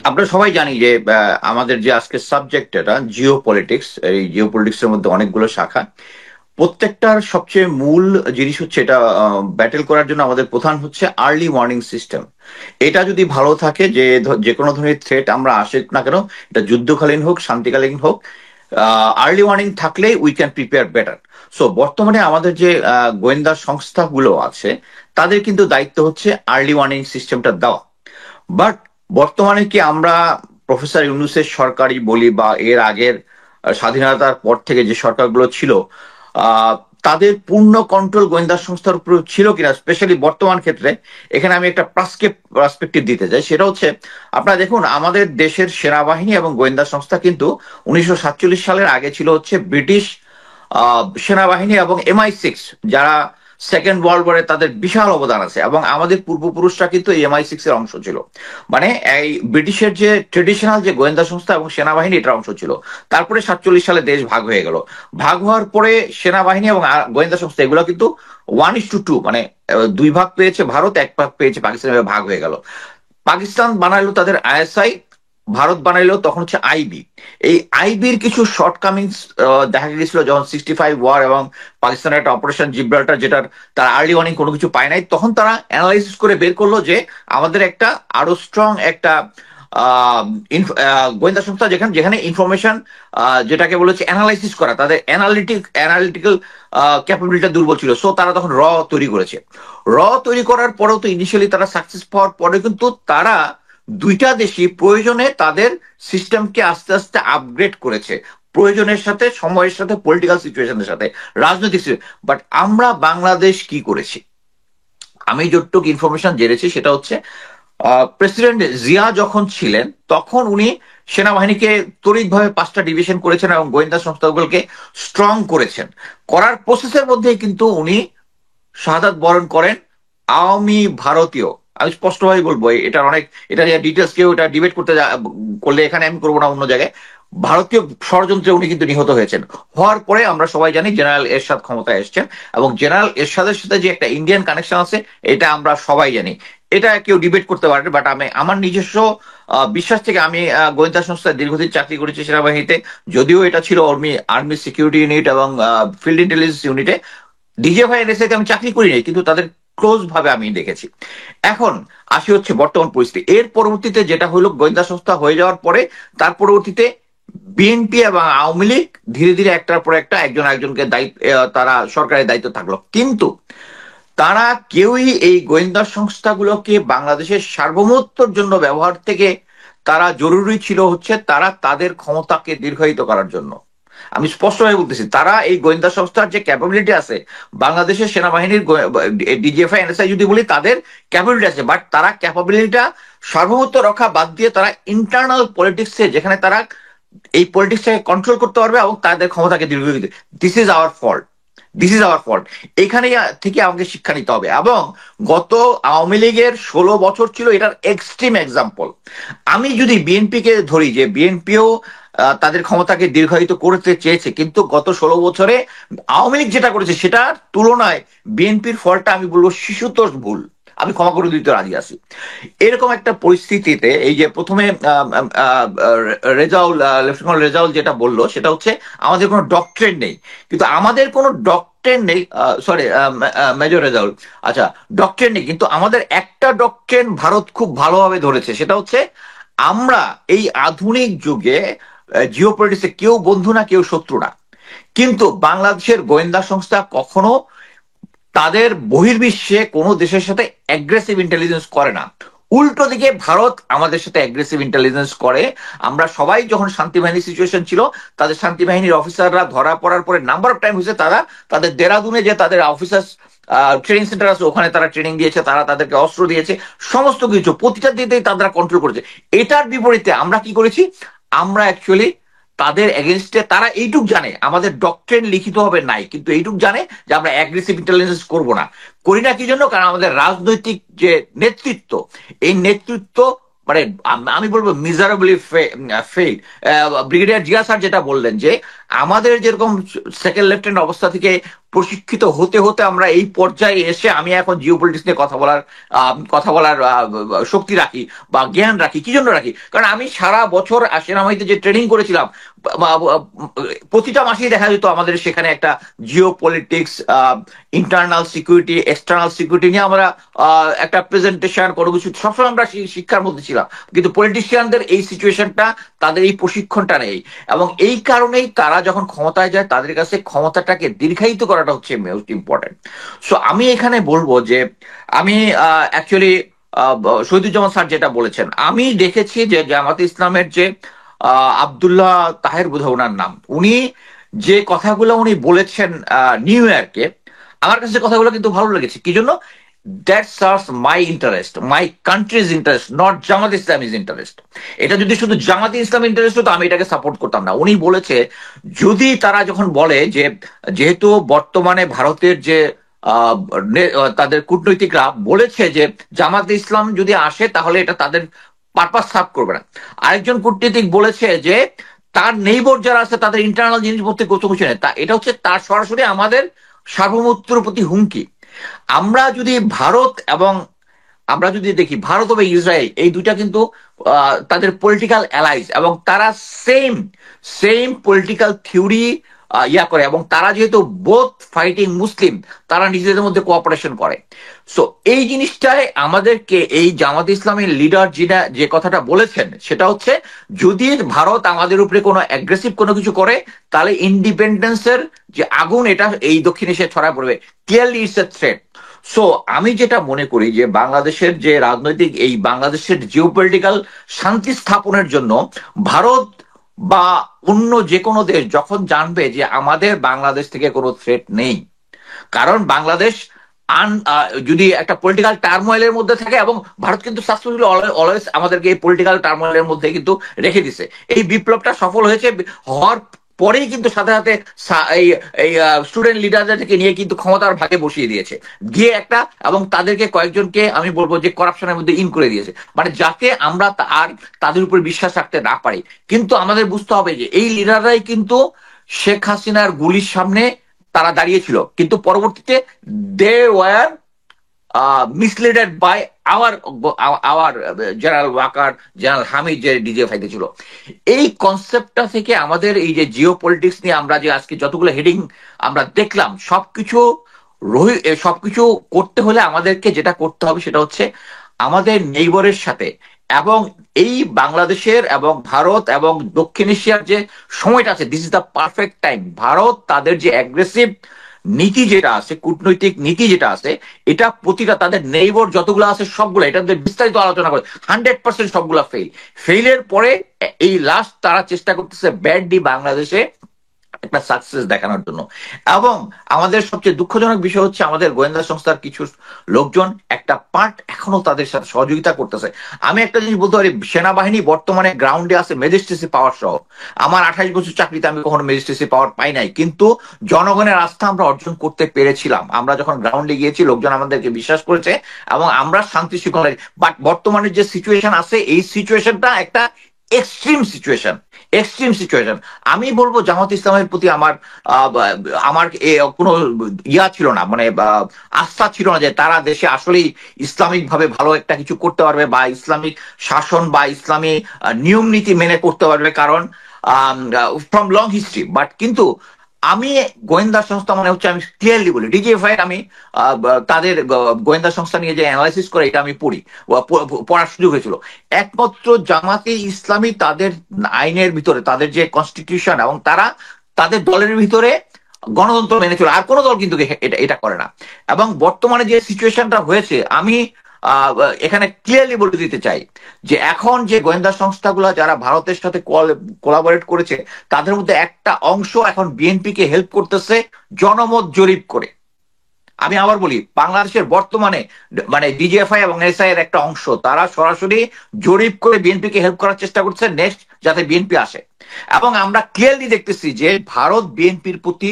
আমরা সবাই জানি যে আমাদের যে আজকের সাবজেক্ট এটা জিও পলিটিক্স। এই জিও পলিটিক্স এর মধ্যে অনেকগুলো শাখা। প্রত্যেকটার সবচেয়ে মূল জিনিস হচ্ছে এটা ব্যাটেল করার জন্য আমাদের প্রধান হচ্ছে আর্লি ওয়ার্নিং সিস্টেম। এটা যদি ভালো থাকে, যে কোনো ধরনের থ্রেট আমরা আসে না কেন, এটা যুদ্ধকালীন হোক শান্তিকালীন হোক, আর্লি ওয়ার্নিং থাকলেই we can prepare better. So বর্তমানে আমাদের যে গোয়েন্দা সংস্থাগুলো আছে, তাদের কিন্তু দায়িত্ব হচ্ছে আর্লি ওয়ার্নিং সিস্টেমটা দেওয়া। বাট বর্তমানে কি আমরা প্রফেসর ইউনূসের সরকারই বলি বা এর আগের স্বাধীনতার পর থেকে যে সরকারগুলো ছিল, আহ, তাদের পূর্ণ কন্ট্রোল গোয়েন্দা সংস্থার উপর ছিল কিনা, স্পেশালি বর্তমান ক্ষেত্রে? এখানে আমি একটা পার্সপেক্টিভ দিতে চাই। সেটা হচ্ছে, আপনারা দেখুন, আমাদের দেশের সেনাবাহিনী এবং গোয়েন্দা সংস্থা কিন্তু 1947 সালের আগে ছিল হচ্ছে ব্রিটিশ সেনাবাহিনী এবং MI6, যারা সেকেন্ড ওয়ার্ল্ড ওয়ারে তাদের বিশাল অবদান আছে, এবং আমাদের পূর্বপুরুষরা কিন্তু এই MI6 এর অংশ ছিল। মানে এই ব্রিটিশের যে ট্রেডিশনাল যে গোয়েন্দা সংস্থা এবং সেনাবাহিনী, এটার অংশ ছিল। তারপরে 47 সালে দেশ ভাগ হয়ে গেল। ভাগ হওয়ার পরে সেনাবাহিনী এবং গোয়েন্দা সংস্থা এগুলো কিন্তু 1:2, মানে দুই ভাগ পেয়েছে ভারত, এক ভাগ পেয়েছে পাকিস্তান, এভাবে ভাগ হয়ে গেল। পাকিস্তান বানাইলো তাদের ISI, ভারত বানাইলো তখন হচ্ছে IB। এই IBর কিছু শর্টকামিংস দেখা গেছিল যখন 65 ওয়ার এবং পাকিস্তানের একটা অপারেশন জিব্রাল্টার, যেটার তার আর্লি ওয়ার্নিং কোনো কিছু পায় নাই, তখন তারা অ্যানালাইসিস করে বের করলো যে আমাদের একটা আরো স্ট্রং একটা গোয়েন্দা সংস্থা, যেখানে যেখানে ইনফরমেশন, যেটাকে বলেছে অ্যানালাইসিস করা, তাদের অ্যানালিটিক্যাল ক্যাপাবিলিটি দুর্বল ছিল। সো তারা তখন তৈরি করেছে। র তৈরি করার পরেও তো ইনিশিয়ালি তারা সাকসেস পাওয়ার পরে কিন্তু তারা দুইটা দেশই প্রয়োজনে তাদের সিস্টেমকে আস্তে আস্তে আপগ্রেড করেছে, প্রয়োজনের সাথে, সময়ের সাথে, পলিটিক্যাল সিচুয়েশনের সাথে, রাজনৈতিক। বাট আমরা বাংলাদেশ কি করেছি? আমি যতটুকু ইনফরমেশন জেনেছি সেটা হচ্ছে, প্রেসিডেন্ট জিয়া যখন ছিলেন তখন উনি সেনাবাহিনীকে তড়িৎভাবে 5টা ডিভিশন করেছেন এবং গোয়েন্দা সংস্থাগুলোকে স্ট্রং করেছেন। করার প্রসেসের মধ্যেই কিন্তু উনি শাহাদাত বরণ করেন আওয়ামী ভারতীয়। আমি স্পষ্টভাবে বলবো, এটা নিয়ে ডিটেলস কেউ এটা ডিবেট করলে এখানে আমি করবো না, অন্য জায়গায়। ভারতীয় ষড়যন্ত্রে উনি কিন্তু নিহত হয়েছেন। হওয়ার পরে আমরা সবাই জানি জেনারেল এরশাদ ক্ষমতায় এসেছেন, এবং জেনারেল এরশাদের সাথে যে একটা ইন্ডিয়ান কানেকশন আছে, এটা আমরা সবাই জানি। এটা কেউ ডিবেট করতে পারে, বাট আমি আমার নিজস্ব বিশ্বাস থেকে, আমি গোয়েন্দা সংস্থায় দীর্ঘদিন চাকরি করেছি সেনাবাহিনীতে, যদিও এটা ছিল আর্মি আর্মি সিকিউরিটি ইউনিট এবং ফিল্ড ইন্টেলিজেন্স ইউনিটে। DGFI NSA তে আমি চাকরি করি নাই, কিন্তু তাদের ক্লোজ ভাবে আমি দেখেছি। এখন আসি হচ্ছে বর্তমান পরিস্থিতি। এর পরবর্তীতে যেটা হলো, গোয়েন্দা সংস্থা হয়ে যাওয়ার পরে তার পরবর্তীতে বিএনপি এবং আওয়ামী লীগ ধীরে ধীরে একটার পর একটা একজন একজনকে দায়িত্ব, তারা সরকারের দায়িত্ব থাকলো, কিন্তু তারা কেউই এই গোয়েন্দা সংস্থাগুলোকে বাংলাদেশের সার্বভৌমত্বের জন্য ব্যবহার থেকে, তারা জরুরি ছিল হচ্ছে তারা তাদের ক্ষমতাকে দীর্ঘায়িত করার জন্য। আমি স্পষ্টভাবে বলতেছি, তারা এই গোয়েন্দা সংস্থার যে ক্যাপাবিলিটি আছে, বাংলাদেশের সেনাবাহিনীর DGFI NSI যদি বলি, তাদের ক্যাপাবিলিটি আছে, বাট তারা ক্যাপাবিলিটিটা সার্বভৌমত্ব রক্ষা বাদ দিয়ে তারা ইন্টারনাল পলিটিক্সে, যেখানে তারা এই পলিটিক্সটাকে কন্ট্রোল করতে পারবে এবং তাদের ক্ষমতাকে দীর্ঘায়িত। This is our fault, this is our fault. এখানে থেকে আমাকে শিক্ষা নিতে হবে। এবং গত আওয়ামী লীগের 16 বছর ছিল এটার এক্সট্রিম এক্সাম্পল। আমি যদি বিএনপি কে ধরি, যে বিএনপিও তাদের ক্ষমতাকে দীর্ঘায়িত করতে চেয়েছে, কিন্তু গত 16 বছরে আওয়ামী লীগ যেটা করেছে সেটার তুলনায় বিএনপির ফলটা আমি বলবো শিশুতোষ ভুল। আমি ক্ষমা করে দিতে রাজি আছি। এরকম একটা পরিস্থিতিতে এই যে প্রথমে রেজাউল, লেফটেন্যান্ট রেজাউল যেটা বললো, সেটা হচ্ছে আমাদের কোনো ডক্টরেট নেই। কিন্তু আমাদের কোনো ডক্টরেট নেই, সরি, মেজর রেজাউল, আচ্ছা, ডক্টরেট নেই, কিন্তু আমাদের একটা ডক্টরেট ভারত খুব ভালোভাবে ধরেছে। সেটা হচ্ছে, আমরা এই আধুনিক যুগে জিও পলিটিক্সে কেউ বন্ধু না, কেউ শত্রু না। কিন্তু বাংলাদেশের গোয়েন্দা সংস্থা কখনো তাদের বহির্বিশ্বে কোনো দেশের সাথে অ্যাগ্রেসিভ ইন্টেলিজেন্স করে না। উল্টো দিকে ভারত আমাদের সাথে অ্যাগ্রেসিভ ইন্টেলিজেন্স করে। আমরা সবাই যখন শান্তি বাহিনী সিচুয়েশন ছিল, তাদের শান্তি বাহিনীর অফিসাররা ধরা পড়ার পরে নাম্বার অফ টাইম হয়েছে, তারা তাদের দেরাদুনে যে তাদের অফিসার ট্রেনিং সেন্টার আছে, ওখানে তারা ট্রেনিং দিয়েছে, তারা তাদেরকে অস্ত্র দিয়েছে, সমস্ত কিছু প্রতিটা দিতেই তারা কন্ট্রোল করেছে। এটার বিপরীতে আমরা কি করেছি? আমরা অ্যাকচুয়ালি তাদের এগেনস্টে, তারা এইটুক জানে আমাদের ডক্ট্রিন লিখিত হবে নাই, কিন্তু এইটুক জানে যে আমরা অ্যাগ্রেসিভ ইন্টেলিজেন্স করব না। করি না কি জন্য? কারণ আমাদের রাজনৈতিক যে নেতৃত্ব, এই নেতৃত্ব মানে আমি বলবো miserably fail. Brigadier Zia sir যেটা বললেন, যে আমাদের যেরকম সেকেন্ড লেফটেন্যান্ট অবস্থা থেকে প্রশিক্ষিত হতে হতে আমরা এই পর্যায়ে এসে আমি এখন জিওপলিটিক্স নিয়ে কথা বলার শক্তি রাখি বা জ্ঞান রাখি, কি জন্য রাখি? কারণ আমি সারা বছর সেনাবাহিনীতে যে ট্রেনিং করেছিলাম, প্রতিটা মাসেই দেখা যেত আমাদের সেখানে একটা Jio politics, internal security, external security নিয়ে আমরা একটা প্রেজেন্টেশন কোনো কিছু সবসময় আমরা শিক্ষার মধ্যে ছিলাম। কিন্তু পলিটিশিয়ানদের এই সিচুয়েশনটা, তাদের এই প্রশিক্ষণটা নেই, এবং এই কারণেই তারা যখন ক্ষমতায় যায় তাদের কাছে ক্ষমতাটাকে দীর্ঘায়িত করাটা হচ্ছে মোস্ট ইম্পর্টেন্ট। সো আমি এখানে বলবো যে আমি অ্যাকচুয়ালি শহীদুজ্জামান স্যার যেটা বলেছেন, আমি দেখেছি যে জামাতে ইসলামের যে আব্দুল্লাহ তাহের বোধহয় ওনার নাম, উনি যে কথাগুলো উনি বলেছেন নিউ ইয়র্কে, আমার কাছে কথাগুলো কিন্তু ভালো লেগেছে। কি জন্য? That serves my interest, my country's interest, not Jamaat Islami's interest. এটা যদি শুধু জামাতে ইসলাম ইন্টারেস্ট হতো আমি এটাকে সাপোর্ট করতাম না। উনি বলেছে, যদি তারা যখন বলে যে যেহেতু বর্তমানে ভারতের যে তাদের কূটনৈতিকরা বলেছে যে জামাতে ইসলাম যদি আসে তাহলে এটা তাদের পারপাস সার্ভ করবে না। আরেকজন কূটনীতিক বলেছে যে তার নেইবর যারা আছে তাদের ইন্টারনাল জিনিসপত্র কত কিছু নেই, তা এটা হচ্ছে তার সরাসরি আমাদের সার্বভৌমত্বের প্রতি হুমকি। আমরা যদি ভারত এবং আমরা যদি দেখি ভারত এবং ইসরায়েল এই দুইটা কিন্তু তাদের পলিটিক্যাল অ্যালাইজ, এবং তারা সেম সেম পলিটিক্যাল থিওরি করে, এবং তারা যেহেতু বোথ ফাইটিং মুসলিম, তারা নিজেদের মধ্যে কোঅপারেশন করে। সো এই জিনিসটাই আমাদেরকে, এই জামাত ইসলামের লিডার যেটা যে কথাটা বলেছেন সেটা হচ্ছে, যদি ভারত আমাদের উপরে কোনো অ্যাগ্রেসিভ কোনো কিছু করে তাহলে ইন্ডিপেন্ডেন্সের যে আগুন এটা এই দক্ষিণ এশিয়ায় ছড়ায় পড়বে। Clearly it's a threat. So আমি যেটা মনে করি যে বাংলাদেশের যে রাজনৈতিক, এই বাংলাদেশের জিওপলিটিক্যাল শান্তি স্থাপনের জন্য ভারত বা অন্য যে কোনো দেশ যখন জানবে যে আমাদের বাংলাদেশ থেকে কোনো থ্রেট নেই, কারণ বাংলাদেশ যদি একটা পলিটিক্যাল টার্মোয়েলের মধ্যে থাকে, এবং ভারত কিন্তু সাকসেসফুলি অলওয়েজ আমাদেরকে এই পলিটিক্যাল টার্মোয়েলের মধ্যে কিন্তু রেখে দিছে। এই বিপ্লবটা সফল হয়েছে হওয়ার পরেই কিন্তু সাথে সাথে এই এই স্টুডেন্ট লিডারদেরকে নিয়ে কিন্তু ক্ষমতার ভাগে বসিয়ে দিয়েছে গিয়ে একটা, এবং তাদেরকে কয়েকজনকে আমি বলবো যে করাপশনের মধ্যে ইন করে দিয়েছে, মানে যাতে আমরা আর তাদের উপর বিশ্বাস রাখতে না পারি। কিন্তু আমাদের বুঝতে হবে যে এই লিডাররাই কিন্তু শেখ হাসিনার গুলির সামনে তারা দাঁড়িয়েছিল, কিন্তু পরবর্তীতে they were misled by our our general Waker, general Hamid যে ডিজিএফআই ছিল। এই কনসেপ্টটা থেকে আমাদের এই যে জিও পলিটিক্স নিয়ে আমরা যে আজকে যতগুলো হেডিং আমরা দেখলাম, সবকিছু করতে হলে আমাদেরকে যেটা করতে হবে সেটা হচ্ছে আমাদের নেইবরের সাথে, এবং এই বাংলাদেশের এবং ভারত এবং দক্ষিণ এশিয়ার যে সময়টা আছে, this is the perfect time. Bharat তাদের যে অ্যাগ্রেসিভ নীতি যেটা আছে, কূটনৈতিক নীতি যেটা আছে, এটা প্রতিটা তাদের নেইবর যতগুলো আছে সবগুলো, এটা বিস্তারিত আলোচনা করে 100% সবগুলা ফেইলের পরে এই লাস্ট তারা চেষ্টা করতেছে ব্যাডলি বাংলাদেশে একটা সাকসেস দেখানোর জন্য। এবং আমাদের সবচেয়ে দুঃখজনক বিষয় হচ্ছে আমাদের গোয়েন্দা সংস্থার কিছু লোকজন একটা পার্ট এখনো তাদের সাথে সহযোগিতা করতেছে। আমি একটা জিনিস বলতে পারি, সেনাবাহিনী বর্তমানে গ্রাউন্ডে আছে ম্যাজিস্ট্রেসি পাওয়ার সহ। আমার 28 বছর চাকরিতে আমি কখনো ম্যাজিস্ট্রেসি পাওয়ার পাই নাই, কিন্তু জনগণের আস্থা আমরা অর্জন করতে পেরেছিলাম। আমরা যখন গ্রাউন্ডে গিয়েছি লোকজন আমাদেরকে বিশ্বাস করেছে, এবং আমরা শান্তি শৃঙ্খলা। বাট বর্তমানে যে সিচুয়েশন আছে, এই সিচুয়েশনটা একটা এক্সট্রিম সিচুয়েশন। আমি বলবো জামাত ইসলামের প্রতি আমার আমার কোনো ছিল না, মানে আস্থা ছিল না যে তারা দেশে আসলেই ইসলামিক ভাবে ভালো একটা কিছু করতে পারবে, বা ইসলামিক শাসন বা ইসলামী নিয়ম নীতি মেনে করতে পারবে, কারণ ফ্রম লং হিস্ট্রি। বাট কিন্তু আমি গোয়েন্দা সংস্থা মানে হচ্ছে, আমি ক্লিয়ারলি বলি ডিজিএফআই আমি তাদের গোয়েন্দা সংস্থা নিয়ে যে অ্যানালাইসিস করে এটা আমি পড়ার সুযোগ হয়েছিল। একমাত্র জামাতে ইসলামী তাদের আইনের ভিতরে, তাদের যে কনস্টিটিউশন, এবং তারা তাদের দলের ভিতরে গণতন্ত্র মেনে চলে, আর কোনো দল কিন্তু এটা এটা করে না। এবং বর্তমানে যে সিচুয়েশনটা হয়েছে, আমি এখানে ক্লিয়ারলি বলে দিতে চাই যে এখন যে গোয়েন্দা সংস্থাগুলো যারা ভারতের সাথে কোলাবোরেট করেছে, তাদের মধ্যে একটা অংশ এখন বিএনপি কে হেল্প করতেছে জনমত জরিপ করে। আমি আবার বলি, বাংলাদেশের বর্তমানে মানে ডিজিএফআই এবং এসআই এর একটা অংশ তারা সরাসরি জরিপ করে বিএনপি কে হেল্প করার চেষ্টা করছে নেক্সট যাতে বিএনপি আসে। এবং আমরা ক্লিয়ারলি দেখতেছি যে ভারত বিএনপির প্রতি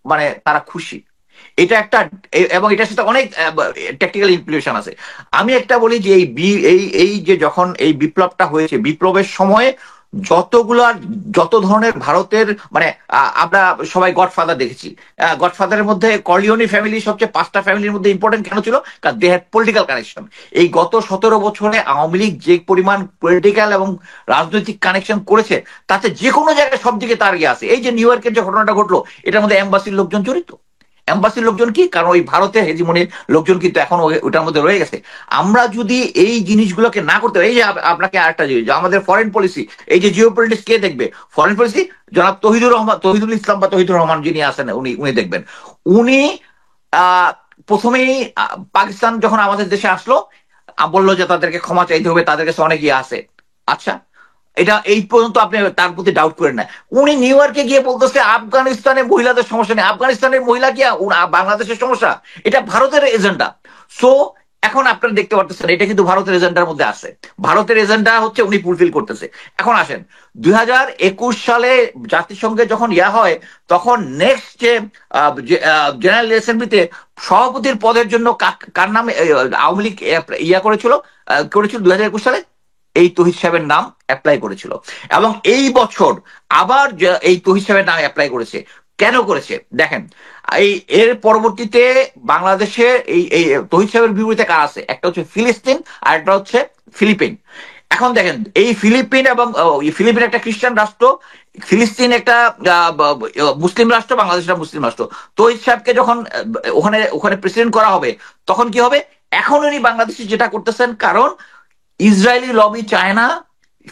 মানে তারা খুশি। এটা একটা, এবং এটার সাথে অনেক টেকনিক্যাল ইমপ্লিকেশন আছে। আমি একটা বলি যে এই এই যে যখন এই বিপ্লবটা হয়েছে, বিপ্লবের সময় যতগুলা যত ধরনের ভারতের মানে আমরা সবাই গডফাদার দেখেছি। গডফাদারের মধ্যে কর্লিওনি ফ্যামিলি সবচেয়ে 5টা ফ্যামিলির মধ্যে ইম্পর্টেন্ট কেন ছিল? কারণ দে হ্যাড পলিটিক্যাল কানেকশন। এই গত 17 বছরে আওয়ামী লীগ যে পরিমাণ পলিটিক্যাল এবং রাজনৈতিক কানেকশন করেছে, তাতে যে কোনো জায়গায় সব দিকে তার ইয়ে আছে। এই যে নিউ ইয়র্কের যে ঘটনাটা ঘটলো, এটার মধ্যে এম্বাসির লোকজন জড়িত। এম্বাসির লোকজন কি? কারণ ওই ভারতের হেজিমনির লোকজন কিন্তু এখন ওটার মধ্যে রয়ে গেছে। আমরা যদি এই জিনিসগুলোকে না করতে, এই যে আপনাকে আরেকটা জিনিস, যে আমাদের ফরেন পলিসি, এই যে জিও পলিটিক্স কে দেখবে? ফরেন পলিসি জনাব তহিদুল ইসলাম বা তহিদুর রহমান যিনি আছেন, উনি উনি দেখবেন। উনি আহ প্রথমেই পাকিস্তান যখন আমাদের দেশে আসলো, বললো যে তাদেরকে ক্ষমা চাইতে হবে, তাদের কাছে অনেক ইয়ে আছে। আচ্ছা, এটা এই পর্যন্ত আপনি তার প্রতি ডাউট করেন না। উনি নিউ ইয়র্কে গিয়ে বলতেছে আফগানিস্তানের মহিলাদের সমস্যা নেই, আফগানিস্তানের মহিলা কি বাংলাদেশের সমস্যা? এটা ভারতের এজেন্ডা। সো এখন আপনারা দেখতে পারতেছেন এটা কিন্তু ভারতের এজেন্ডার মধ্যে আছে। ভারতের এজেন্ডা হচ্ছে উনি ফুলফিল করতেছে। এখন আসেন 2021 সালে জাতিসংঘে যখন ইয়া হয়, তখন নেক্সট যে জেনারেল অ্যাসেম্বলিতে সভাপতির পদের জন্য কার নামে আওয়ামী লীগ ইয়া করেছিল 2021 সালে? এই তহিদ সাহেবের নাম অ্যাপ্লাই করেছিল। এবং এই বছর আবার এই তহিদ সাহেবের নাম অ্যাপ্লাই করেছে। কেন করেছে দেখেন। এই এর পরবর্তীতে বাংলাদেশে এই এই তহিদ সাহেবের বিপরীতে কার আছে? একটা হচ্ছে ফিলিস্তিন, আর একটা হচ্ছে ফিলিপিন। এখন দেখেন, এই ফিলিপিন এবং ফিলিপিন একটা খ্রিস্টান রাষ্ট্র, ফিলিস্তিন একটা মুসলিম রাষ্ট্র, বাংলাদেশ একটা মুসলিম রাষ্ট্র। তহিদ সাহেবকে যখন ওখানে ওখানে প্রেসিডেন্ট করা হবে, তখন কি হবে? এখন উনি বাংলাদেশে যেটা করতেছেন, কারণ ইসরায়েলি লবি চায় না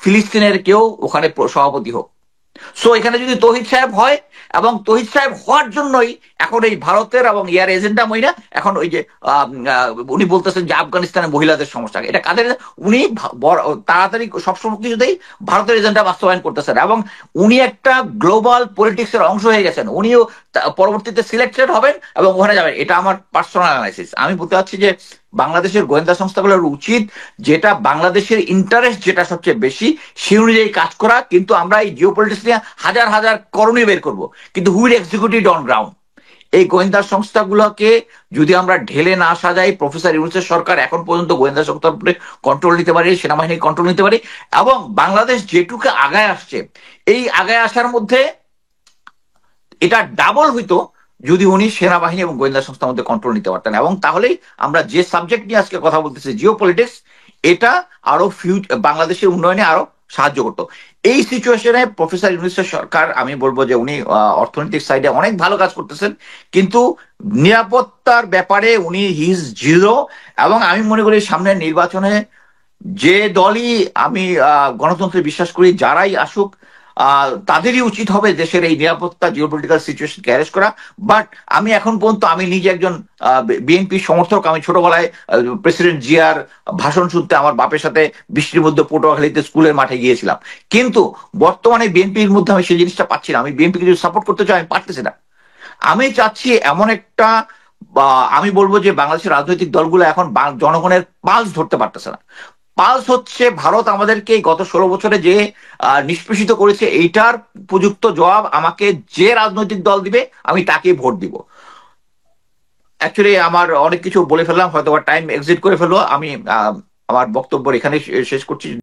ফিলিস্তিনের কেউ ওখানে সভাপতি হোক। সো এখানে যদি তহিদ সাহেব হয়, এবং তহিদ সাহেব হওয়ার জন্যই এখন এই ভারতের এবং ইয়ার এজেন্ডা মহিলা এখন ওই যে উনি বলতেছেন যে আফগানিস্তানের মহিলাদের সমস্যা, এটা কাদের? উনি তাড়াতাড়ি সবসময় কিছুতেই ভারতের এজেন্ডা বাস্তবায়ন করতেছেন, এবং উনি একটা গ্লোবাল পলিটিক্সের অংশ হয়ে গেছেন। উনিও পরবর্তীতে সিলেক্টেড হবেন এবং ওখানে যাবেন। এটা আমার পার্সোনাল অ্যানালাইসিস। আমি বলতে চাচ্ছি যে বাংলাদেশের গোয়েন্দা সংস্থাগুলোর উচিত যেটা বাংলাদেশের ইন্টারেস্ট যেটা সবচেয়ে বেশি, সেই অনুযায়ী কাজ করা। কিন্তু আমরা এই জিও পলিটিক্স নিয়ে হাজার হাজার করণীয় বের করবো, কিন্তু হুইল এক্সিকিউটিভ অন গ্রাউন্ড? এই গোয়েন্দা সংস্থাগুলোকে যদি আমরা ঢেলে না সাজাই, প্রফেসর ইউনূসের সরকার এখন পর্যন্ত গোয়েন্দা সংস্থার উপরে কন্ট্রোল নিতে পারে, সেনাবাহিনীর কন্ট্রোল নিতে পারে, এবং বাংলাদেশ যেটুকু আগায় আসছে, এই আগায় আসার মধ্যে এটা ডাবল হইতো যদি উনি সেনাবাহিনী এবং গোয়েন্দা সংস্থার মধ্যে কন্ট্রোল নিতে পারতেন। এবং তাহলেই আমরা যে সাবজেক্ট নিয়ে আজকে কথা বলতেছি, জিও পলিটিক্স, এটা আরো বাংলাদেশের উন্নয়নে আরো সাহায্য করতো। এই সিচুয়েশনে প্রফেসর ইউনূসের সরকার, আমি বলবো যে উনি অর্থনৈতিক সাইডে অনেক ভালো কাজ করতেছেন, কিন্তু নিরাপত্তার ব্যাপারে উনি হিজ জিরো। এবং আমি মনে করি সামনের নির্বাচনে যে দলই, আমি গণতন্ত্রে বিশ্বাস করি, যারাই আসুক তাদেরই উচিত হবে দেশের এই নিরাপত্তা জিওপলিটিক্যাল সিচুয়েশন ক্যারেজ করা। বাট আমি এখন পর্যন্ত, আমি নিজে একজন বিএনপি সমর্থক। আমি ছোটবেলায় প্রেসিডেন্ট জিয়ার ভাষণ শুনতে আমার বাপের সাথে বৃষ্টির মধ্যে পটুয়াখালীতে স্কুলের মাঠে গিয়েছিলাম। কিন্তু বর্তমানে বিএনপির মধ্যে আমি সেই জিনিসটা পাচ্ছি না। আমি বিএনপিকে যদি সাপোর্ট করতে চাই, আমি পারতেছি না। আমি চাচ্ছি এমন একটা, আমি বলবো যে বাংলাদেশের রাজনৈতিক দলগুলো এখন জনগণের পালস ধরতে পারতেছে না। পালস হচ্ছে ভারত আমাদেরকে গত 16 বছরে যে নিষ্পেষিত করেছে, এইটার উপযুক্ত জবাব আমাকে যে রাজনৈতিক দল দিবে, আমি তাকে ভোট দিব। অ্যাকচুয়ালি আমার অনেক কিছু বলে ফেললাম, হয়তো টাইম এক্সিট করে ফেললো। আমি আমার বক্তব্য এখানে শেষ করছি।